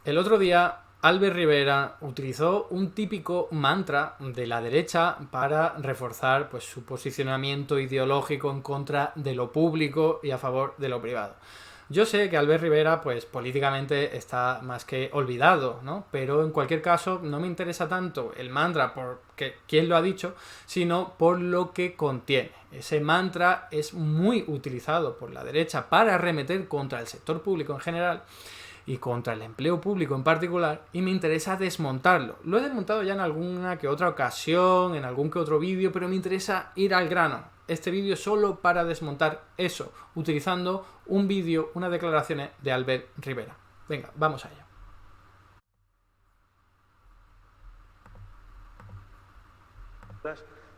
El otro día, Albert Rivera utilizó un típico mantra de la derecha para reforzar pues, su posicionamiento ideológico en contra de lo público y a favor de lo privado. Yo sé que Albert Rivera, pues políticamente está más que olvidado, ¿no? Pero en cualquier caso, no me interesa tanto el mantra por quién lo ha dicho, sino por lo que contiene. Ese mantra es muy utilizado por la derecha para arremeter contra el sector público en general y contra el empleo público en particular, y me interesa desmontarlo. Lo he desmontado ya en alguna que otra ocasión, en algún que otro vídeo, pero me interesa ir al grano. Este vídeo solo para desmontar eso, utilizando un vídeo, unas declaraciones de Albert Rivera. Venga, vamos a ello.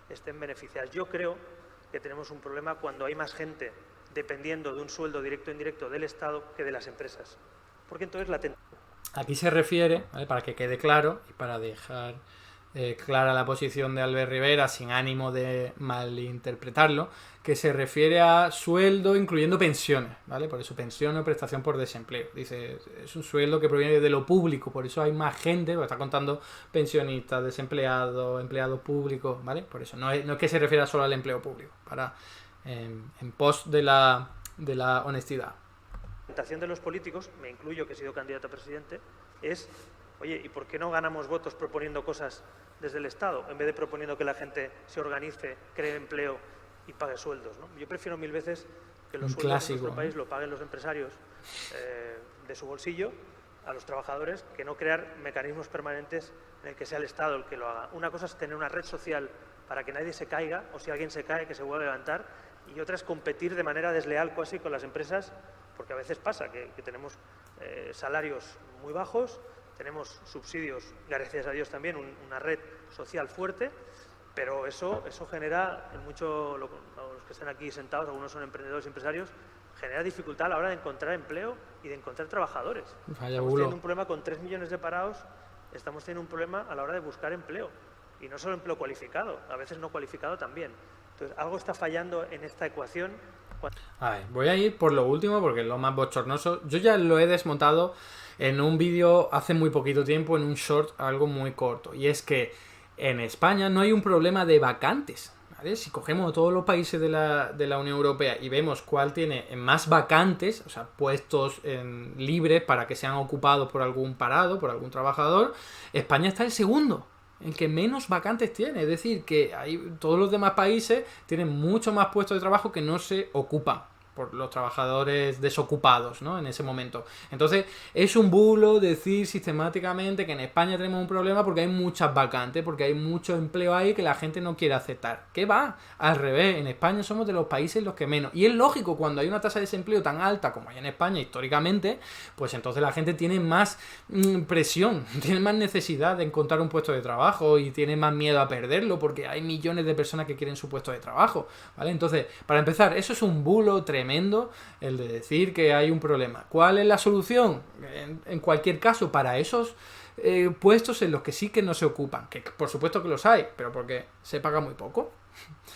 Estén beneficiadas. Yo creo que tenemos un problema cuando hay más gente dependiendo de un sueldo directo o indirecto del Estado que de las empresas. Porque entonces la Aquí se refiere, ¿vale? Para que quede claro y para dejar clara la posición de Albert Rivera sin ánimo de malinterpretarlo, que se refiere a sueldo incluyendo pensiones, ¿vale? Por eso pensión o prestación por desempleo. Dice, es un sueldo que proviene de lo público, por eso hay más gente, lo está contando pensionistas, desempleados, empleados públicos, ¿vale? Por eso no es que se refiera solo al empleo público, para en pos de la honestidad. tentación de los políticos, me incluyo que he sido candidato a presidente, es, oye, ¿y por qué no ganamos votos proponiendo cosas desde el Estado, en vez de proponiendo que la gente se organice, cree empleo y pague sueldos, ¿no? Yo prefiero mil veces que los sueldos en nuestro país lo paguen los empresarios de su bolsillo a los trabajadores, que no crear mecanismos permanentes en el que sea el Estado el que lo haga. Una cosa es tener una red social para que nadie se caiga, o si alguien se cae, que se vuelva a levantar, y otra es competir de manera desleal casi con las empresas, porque a veces pasa que tenemos salarios muy bajos, tenemos subsidios, gracias a Dios también, una red social fuerte, pero eso genera, en mucho, los que están aquí sentados, algunos son emprendedores y empresarios, genera dificultad a la hora de encontrar empleo y de encontrar trabajadores. Estamos teniendo un problema con 3 millones de parados, estamos teniendo un problema a la hora de buscar empleo, y no solo empleo cualificado, a veces no cualificado también. Entonces, algo está fallando en esta ecuación. A ver, voy a ir por lo último porque es lo más bochornoso. Yo ya lo he desmontado en un vídeo hace muy poquito tiempo, en un short, algo muy corto. Y es que en España no hay un problema de vacantes, ¿vale? Si cogemos todos los países de la Unión Europea y vemos cuál tiene más vacantes, o sea, puestos libres para que sean ocupados por algún parado, por algún trabajador, España está el segundo, el que menos vacantes tiene. Es decir, que todos los demás países tienen mucho más puestos de trabajo que no se ocupan por los trabajadores desocupados, ¿no? En ese momento. Entonces, es un bulo decir sistemáticamente que en España tenemos un problema porque hay muchas vacantes, porque hay mucho empleo ahí que la gente no quiere aceptar. ¿Qué va? Al revés, en España somos de los países los que menos. Y es lógico, cuando hay una tasa de desempleo tan alta como hay en España históricamente, pues entonces la gente tiene más presión, tiene más necesidad de encontrar un puesto de trabajo y tiene más miedo a perderlo porque hay millones de personas que quieren su puesto de trabajo, ¿vale? Entonces, para empezar, eso es un bulo tremendo, el de decir que hay un problema. ¿Cuál es la solución? En cualquier caso, para esos puestos en los que sí que no se ocupan, que por supuesto que los hay, pero porque se paga muy poco,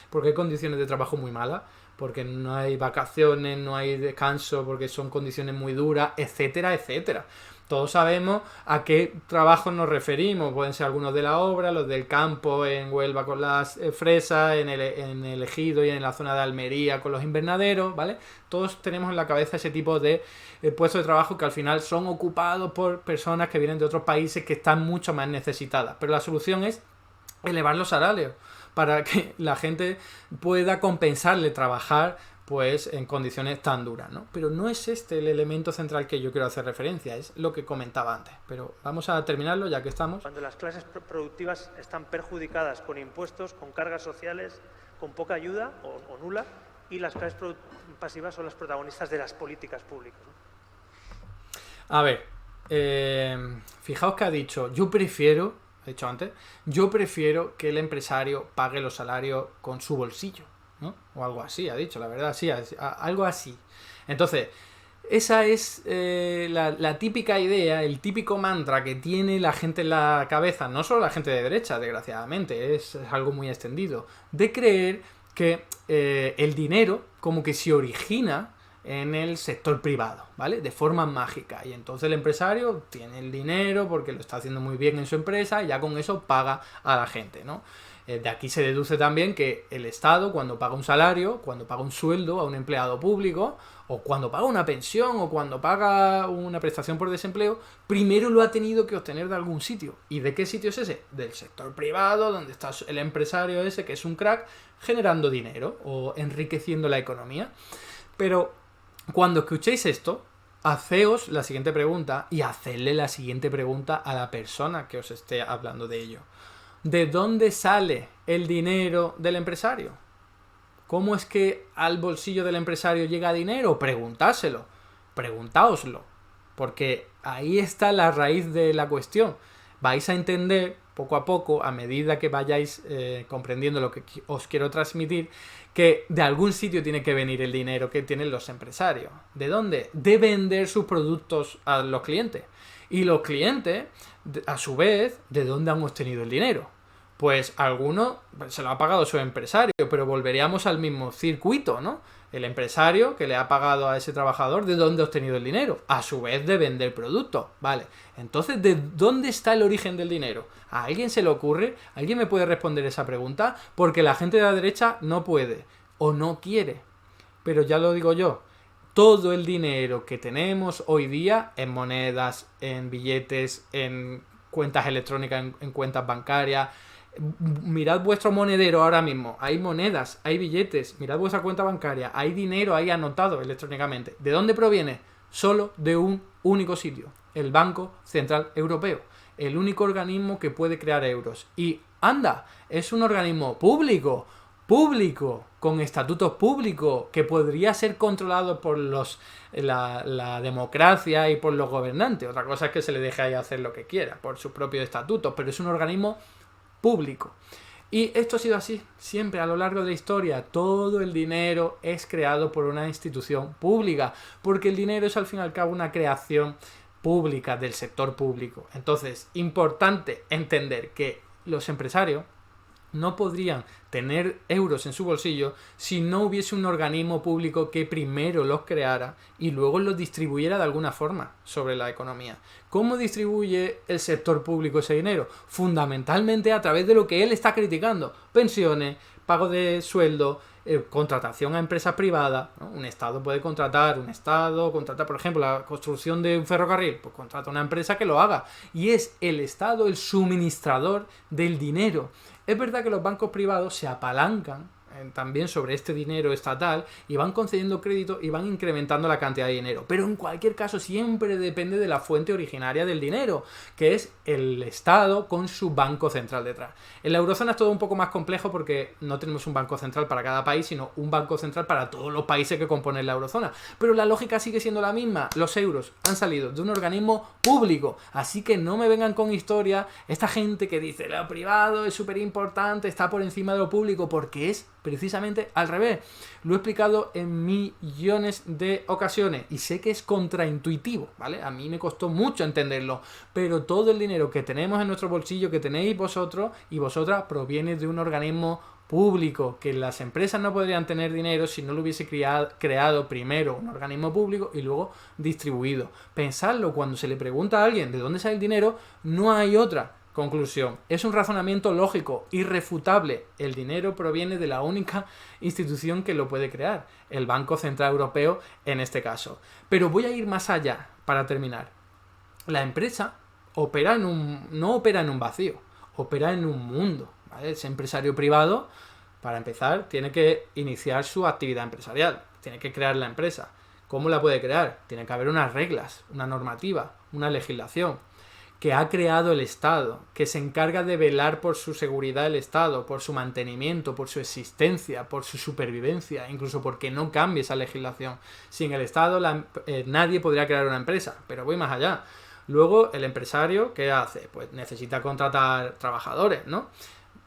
porque hay condiciones de trabajo muy malas, porque no hay vacaciones, no hay descanso, porque son condiciones muy duras, etcétera, etcétera. Todos sabemos a qué trabajos nos referimos. Pueden ser algunos de la obra, los del campo en Huelva con las fresas, en el Ejido y en la zona de Almería con los invernaderos, ¿vale? Todos tenemos en la cabeza ese tipo de puestos de trabajo que al final son ocupados por personas que vienen de otros países que están mucho más necesitadas. Pero la solución es elevar los salarios para que la gente pueda compensarle trabajar pues en condiciones tan duras, ¿no? Pero no es este el elemento central que yo quiero hacer referencia, es lo que comentaba antes. Pero vamos a terminarlo ya que estamos. Cuando las clases productivas están perjudicadas con impuestos, con cargas sociales, con poca ayuda o nula, y las clases pasivas son las protagonistas de las políticas públicas, ¿no? A ver, fijaos que ha dicho, he dicho antes, yo prefiero que el empresario pague los salarios con su bolsillo, ¿no? O algo así, ha dicho, la verdad, sí, algo así. Entonces, esa es la típica idea, el típico mantra que tiene la gente en la cabeza, no solo la gente de derecha, desgraciadamente, es algo muy extendido, de creer que el dinero como que se origina en el sector privado, ¿vale? De forma mágica. Y entonces el empresario tiene el dinero porque lo está haciendo muy bien en su empresa y ya con eso paga a la gente, ¿no? De aquí se deduce también que el Estado, cuando paga un salario, cuando paga un sueldo a un empleado público, o cuando paga una pensión, o cuando paga una prestación por desempleo, primero lo ha tenido que obtener de algún sitio. ¿Y de qué sitio es ese? Del sector privado, donde está el empresario ese, que es un crack, generando dinero o enriqueciendo la economía. Pero cuando escuchéis esto, haceos la siguiente pregunta y hacedle la siguiente pregunta a la persona que os esté hablando de ello. ¿De dónde sale el dinero del empresario? ¿Cómo es que al bolsillo del empresario llega dinero? Preguntáoslo. Porque ahí está la raíz de la cuestión. Vais a entender poco a poco, a medida que vayáis comprendiendo lo que os quiero transmitir, que de algún sitio tiene que venir el dinero que tienen los empresarios. ¿De dónde? De vender sus productos a los clientes. Y los clientes, a su vez, ¿de dónde han obtenido el dinero? Pues alguno se lo ha pagado su empresario, pero volveríamos al mismo circuito, ¿no? El empresario que le ha pagado a ese trabajador, ¿de dónde ha obtenido el dinero? A su vez de vender productos, ¿vale? Entonces, ¿de dónde está el origen del dinero? ¿A alguien se le ocurre? ¿Alguien me puede responder esa pregunta? Porque la gente de la derecha no puede o no quiere. Pero ya lo digo yo. Todo el dinero que tenemos hoy día en monedas, en billetes, en cuentas electrónicas, en cuentas bancarias. Mirad vuestro monedero ahora mismo. Hay monedas, hay billetes. Mirad vuestra cuenta bancaria. Hay dinero ahí anotado electrónicamente. ¿De dónde proviene? Solo de un único sitio. El Banco Central Europeo. El único organismo que puede crear euros. Y anda, es un organismo público, con estatutos públicos, que podría ser controlado por la democracia y por los gobernantes. Otra cosa es que se le deje ahí hacer lo que quiera por sus propios estatutos, pero es un organismo público. Y esto ha sido así siempre a lo largo de la historia. Todo el dinero es creado por una institución pública, porque el dinero es al fin y al cabo una creación pública del sector público. Entonces, importante entender que los empresarios no podrían tener euros en su bolsillo si no hubiese un organismo público que primero los creara y luego los distribuyera de alguna forma sobre la economía. ¿Cómo distribuye el sector público ese dinero? Fundamentalmente a través de lo que él está criticando. Pensiones, pago de sueldo, contratación a empresas privadas, ¿no? Un Estado puede contratar, por ejemplo, la construcción de un ferrocarril, pues contrata una empresa que lo haga. Y es el Estado el suministrador del dinero. Es verdad que los bancos privados se apalancan también sobre este dinero estatal y van concediendo crédito y van incrementando la cantidad de dinero. Pero en cualquier caso siempre depende de la fuente originaria del dinero, que es el Estado con su banco central detrás. En la eurozona es todo un poco más complejo porque no tenemos un banco central para cada país, sino un banco central para todos los países que componen la eurozona. Pero la lógica sigue siendo la misma. Los euros han salido de un organismo público, así que no me vengan con historia esta gente que dice lo privado es súper importante, está por encima de lo público, porque es precisamente al revés. Lo he explicado en millones de ocasiones y sé que es contraintuitivo, ¿vale? A mí me costó mucho entenderlo, pero todo el dinero que tenemos en nuestro bolsillo, que tenéis vosotros y vosotras, proviene de un organismo público, que las empresas no podrían tener dinero si no lo hubiese creado primero un organismo público y luego distribuido. Pensadlo, cuando se le pregunta a alguien de dónde sale el dinero, no hay otra conclusión. Es un razonamiento lógico, irrefutable. El dinero proviene de la única institución que lo puede crear, el Banco Central Europeo en este caso. Pero voy a ir más allá para terminar. La empresa no opera en un vacío, opera en un mundo, ¿vale? Ese empresario privado, para empezar, tiene que iniciar su actividad empresarial, tiene que crear la empresa. ¿Cómo la puede crear? Tiene que haber unas reglas, una normativa, una legislación que ha creado el Estado, que se encarga de velar por su seguridad el Estado, por su mantenimiento, por su existencia, por su supervivencia, incluso porque no cambie esa legislación. Sin el Estado nadie podría crear una empresa, pero voy más allá. Luego, el empresario, ¿qué hace? Pues necesita contratar trabajadores, ¿no?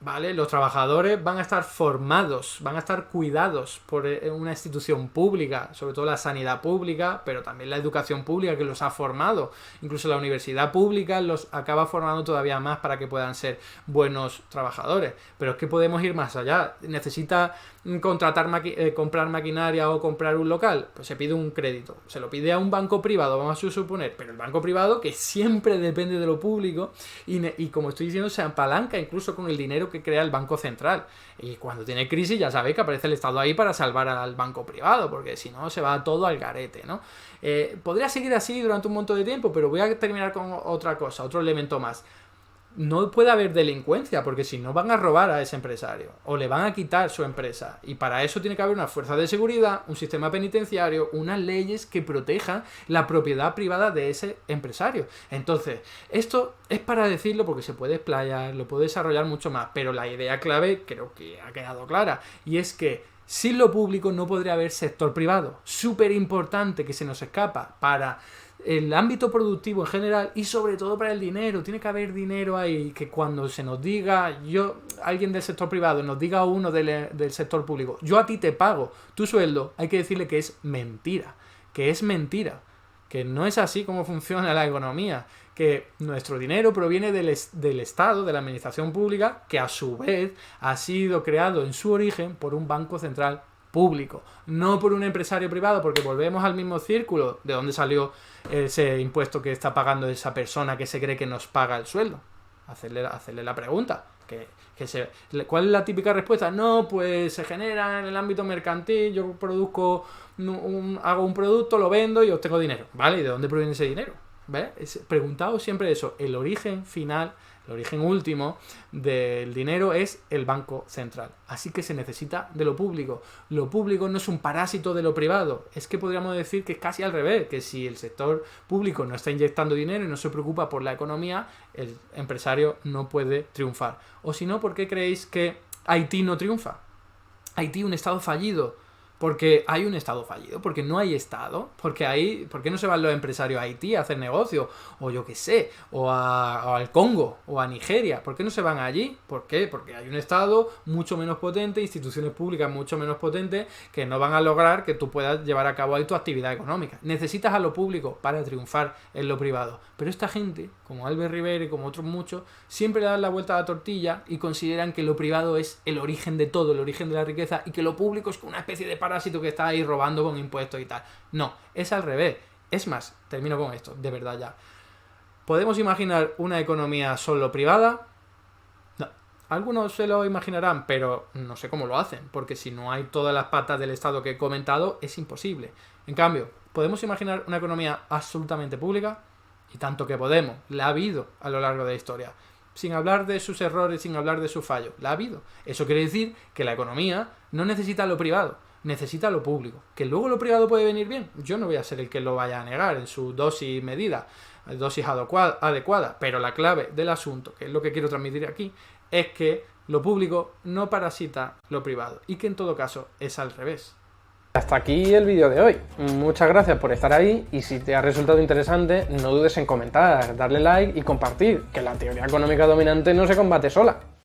¿Vale? Los trabajadores van a estar formados, van a estar cuidados por una institución pública, sobre todo la sanidad pública, pero también la educación pública que los ha formado. Incluso la universidad pública los acaba formando todavía más para que puedan ser buenos trabajadores. Pero es que podemos ir más allá. Necesita comprar maquinaria o comprar un local, pues se pide un crédito. Se lo pide a un banco privado, vamos a suponer, pero el banco privado que siempre depende de lo público y como estoy diciendo, se apalanca incluso con el dinero que crea el Banco Central. Y cuando tiene crisis ya sabéis que aparece el Estado ahí para salvar al banco privado, porque si no se va todo al garete, ¿no? Podría seguir así durante un montón de tiempo, pero voy a terminar con otra cosa, otro elemento más. No puede haber delincuencia, porque si no van a robar a ese empresario o le van a quitar su empresa. Y para eso tiene que haber una fuerza de seguridad, un sistema penitenciario, unas leyes que protejan la propiedad privada de ese empresario. Entonces, esto es para decirlo porque se puede explayar, lo puede desarrollar mucho más, pero la idea clave creo que ha quedado clara, y es que sin lo público no podría haber sector privado. Súper importante, que se nos escapa para el ámbito productivo en general y sobre todo para el dinero. Tiene que haber dinero ahí, que cuando se nos diga, alguien del sector privado nos diga a uno del sector público, yo a ti te pago tu sueldo, hay que decirle que es mentira, que no es así como funciona la economía, que nuestro dinero proviene del Estado, de la administración pública, que a su vez ha sido creado en su origen por un banco central público, no por un empresario privado, porque volvemos al mismo círculo de donde salió ese impuesto que está pagando esa persona que se cree que nos paga el sueldo. Hacerle la pregunta. ¿Cuál es la típica respuesta? No, pues se genera en el ámbito mercantil, yo produzco, hago un producto, lo vendo y obtengo dinero. ¿Vale? ¿Y de dónde proviene ese dinero? ¿Ves? Preguntaos siempre eso. El origen final, el origen último del dinero es el Banco Central. Así que se necesita de lo público. Lo público no es un parásito de lo privado. Es que podríamos decir que es casi al revés, que si el sector público no está inyectando dinero y no se preocupa por la economía, el empresario no puede triunfar. O si no, ¿por qué creéis que Haití no triunfa? Haití, un estado fallido. Porque hay un Estado fallido, porque no hay Estado, ¿por qué no se van los empresarios a Haití a hacer negocio? O yo qué sé, o al Congo, o a Nigeria, ¿por qué no se van allí? ¿Por qué? Porque hay un Estado mucho menos potente, instituciones públicas mucho menos potentes, que no van a lograr que tú puedas llevar a cabo ahí tu actividad económica. Necesitas a lo público para triunfar en lo privado. Pero esta gente, como Albert Rivera y como otros muchos, siempre le dan la vuelta a la tortilla y consideran que lo privado es el origen de todo, el origen de la riqueza, y que lo público es una especie de parásito que está ahí robando con impuestos y tal. No, es al revés. Es más, termino con esto, de verdad ya. ¿Podemos imaginar una economía solo privada? No. Algunos se lo imaginarán, pero no sé cómo lo hacen, porque si no hay todas las patas del Estado que he comentado, es imposible. En cambio, ¿podemos imaginar una economía absolutamente pública? Y tanto que podemos. La ha habido a lo largo de la historia. Sin hablar de sus errores, sin hablar de sus fallos. La ha habido. Eso quiere decir que la economía no necesita lo privado, necesita lo público. Que luego lo privado puede venir bien, yo no voy a ser el que lo vaya a negar en su dosis medida, dosis adecuada, pero la clave del asunto, que es lo que quiero transmitir aquí, es que lo público no parasita lo privado y que en todo caso es al revés. Hasta aquí el vídeo de hoy. Muchas gracias por estar ahí y si te ha resultado interesante, no dudes en comentar, darle like y compartir, que la teoría económica dominante no se combate sola.